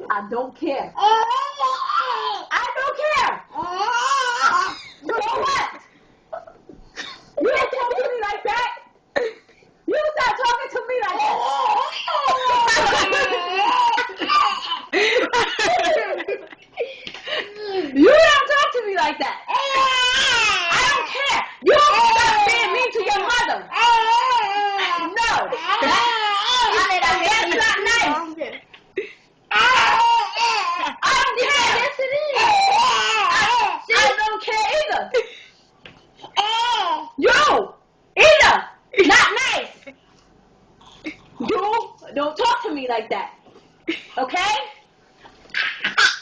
I don't care. I don't care. You know what? You don't talk to me like that. You stop talking to me like that. You don't talk to me like that. I don't care. You stop being mean to your mother. No. That's not nice. I don't care. Yes, it is. I don't care either. You either. Not nice. Don't talk to me like that. Okay?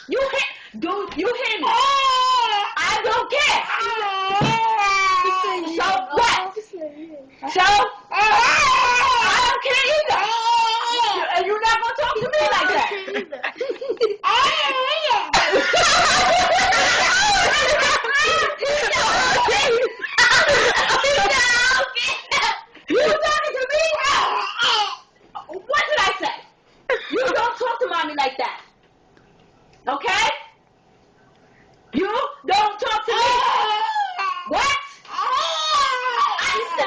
You hear me? I don't care. So what? So I don't care either. And you're not gonna talk to me like that. You talking to me? What did I say? You don't talk to mommy like that. Okay? You don't talk to me. What?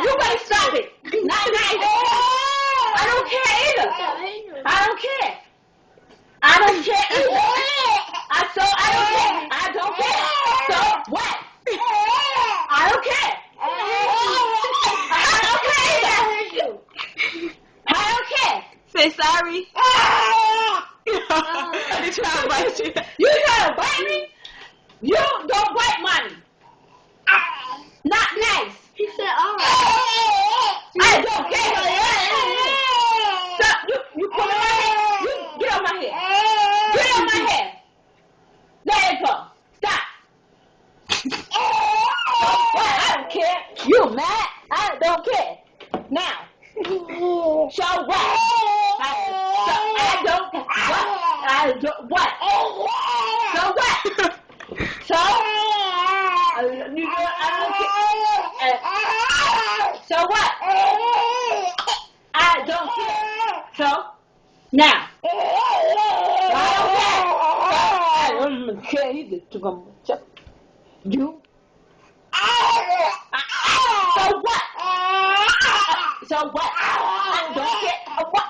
You better stop it. Not nice. I don't care either. I don't care. I don't care either. I don't care. I don't care. So what? I don't care. I don't care either. I don't care. Say sorry. You trying to bite you? You trying to bite me? You don't bite mommy. Not nice. He said, all right. I don't care. Stop. You pull my hair. You get on my hair. Get on my hair. Let it go. Stop. I don't care. You mad? I don't care. Now. So what? I don't care. What? I don't what? So what? So I don't care. So what? I don't care. So now. I don't care either. You. So what? So what? I don't care. What?